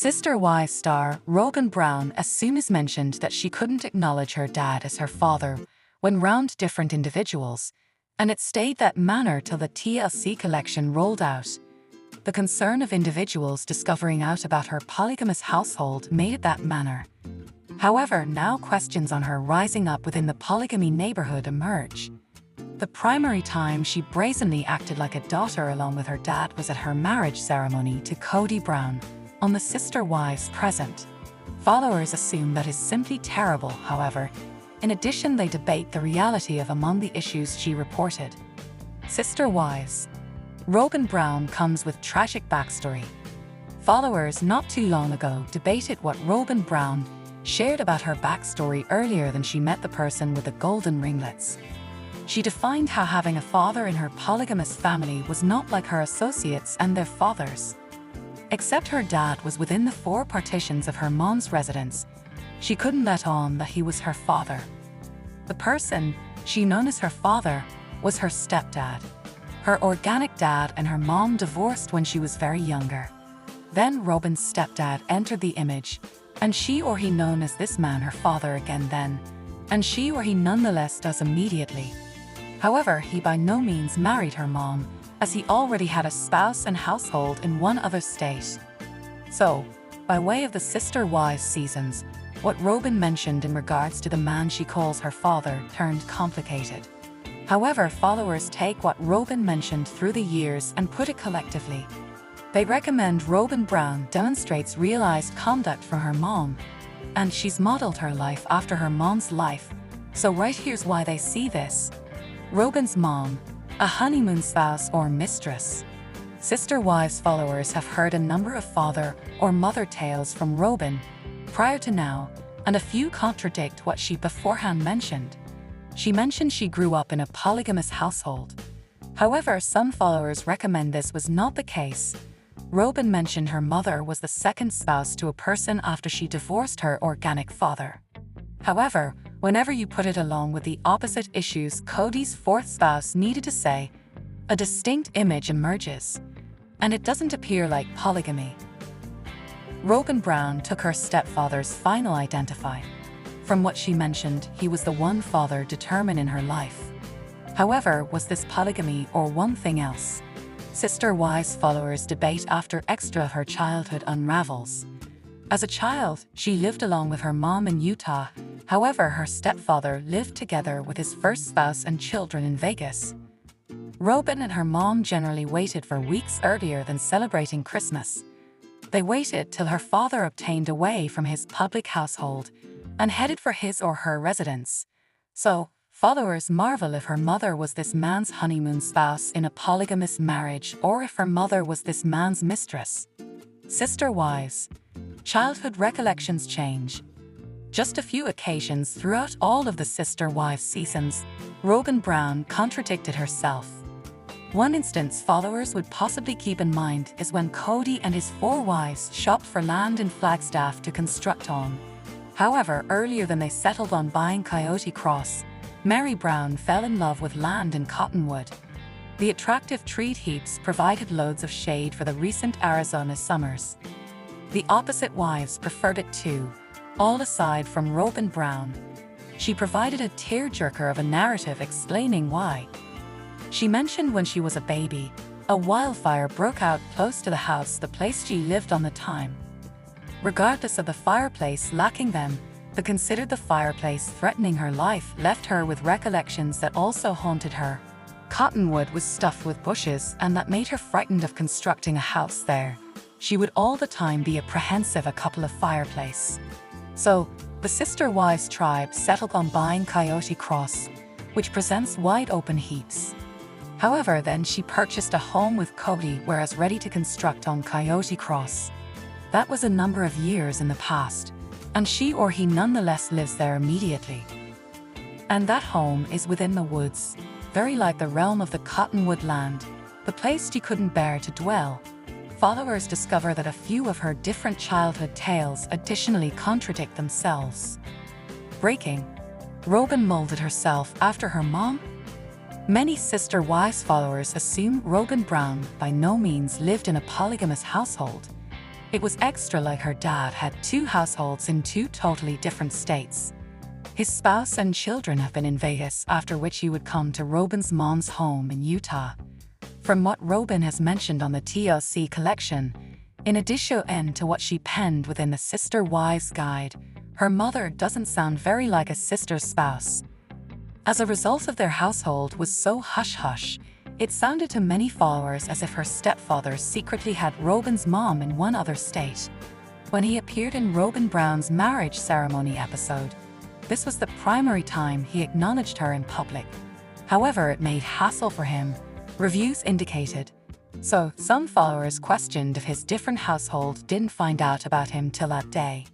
Sister Wives star Robyn Brown as soon as mentioned that she couldn't acknowledge her dad as her father when round different individuals, and it stayed that manner till the TLC collection rolled out. The concern of individuals discovering out about her polygamous household made it that manner. However, now questions on her rising up within the polygamy neighborhood emerge. The primary time she brazenly acted like a daughter along with her dad was at her marriage ceremony to Cody Brown, on the Sister Wives present. Followers assume that is simply terrible, however. In addition, they debate the reality of among the issues she reported. Sister Wives. Robyn Brown comes with tragic backstory. Followers not too long ago debated what Robyn Brown shared about her backstory earlier than she met the person with the golden ringlets. She defined how having a father in her polygamous family was not like her associates and their fathers. Except her dad was within the four partitions of her mom's residence, she couldn't let on that he was her father. The person she known as her father was her stepdad. Her organic dad and her mom divorced when she was very younger. Then Robyn's stepdad entered the image, and she or he known as this man her father again then, and she or he nonetheless does immediately. However, he by no means married her mom, as he already had a spouse and household in one other state. So, by way of the Sister Wives seasons, what Robyn mentioned in regards to the man she calls her father turned complicated. However, followers take what Robyn mentioned through the years and put it collectively. They recommend Robyn Brown demonstrates realized conduct from her mom, and she's modeled her life after her mom's life. So right here's why they see this. Robyn's mom, a honeymoon spouse or mistress. Sister Wives followers have heard a number of father or mother tales from Robyn prior to now, and a few contradict what she beforehand mentioned. She mentioned she grew up in a polygamous household. However, some followers recommend this was not the case. Robyn mentioned her mother was the second spouse to a person after she divorced her organic father. However, whenever you put it along with the opposite issues Cody's fourth spouse needed to say, a distinct image emerges, and it doesn't appear like polygamy. Robyn Brown took her stepfather's final identify. From what she mentioned, he was the one father determined in her life. However, was this polygamy or one thing else? Sister Wives followers debate after extra of her childhood unravels. As a child, she lived along with her mom in Utah. However, her stepfather lived together with his first spouse and children in Vegas. Robyn and her mom generally waited for weeks earlier than celebrating Christmas. They waited till her father obtained away from his public household and headed for his or her residence. So, followers marvel if her mother was this man's honeymoon spouse in a polygamous marriage or if her mother was this man's mistress. Sister Wives. Childhood recollections change. Just a few occasions throughout all of the Sister Wives seasons, Robyn Brown contradicted herself. One instance followers would possibly keep in mind is when Cody and his four wives shopped for land in Flagstaff to construct on. However, earlier than they settled on buying Coyote Cross, Mary Brown fell in love with land in Cottonwood. The attractive tree heaps provided loads of shade for the recent Arizona summers. The opposite wives preferred it too, all aside from Robyn Brown. She provided a tearjerker of a narrative explaining why. She mentioned when she was a baby, a wildfire broke out close to the house, the place she lived on the time. Regardless of the fireplace lacking them, the considered the fireplace threatening her life left her with recollections that also haunted her. Cottonwood was stuffed with bushes and that made her frightened of constructing a house there. She would all the time be apprehensive a couple of fireplace. So, the Sister Wives tribe settled on buying Coyote Cross, which presents wide open heaps. However, then she purchased a home with Cody, whereas ready to construct on Coyote Cross. That was a number of years in the past, and she or he nonetheless lives there immediately. And that home is within the woods, very like the realm of the Cottonwood land, the place she couldn't bear to dwell. Followers discover that a few of her different childhood tales additionally contradict themselves. Breaking. Robyn molded herself after her mom? Many Sister Wives followers assume Robyn Brown by no means lived in a polygamous household. It was extra like her dad had two households in two totally different states. His spouse and children have been in Vegas, after which he would come to Robyn's mom's home in Utah. From what Robyn has mentioned on the TLC collection, in addition to what she penned within the Sister Wives Guide, her mother doesn't sound very like a sister's spouse. As a result of their household was so hush-hush, it sounded to many followers as if her stepfather secretly had Robyn's mom in one other state. When he appeared in Robyn Brown's marriage ceremony episode, this was the primary time he acknowledged her in public. However, it made hassle for him, reviews indicated. So, some followers questioned if his different household didn't find out about him till that day.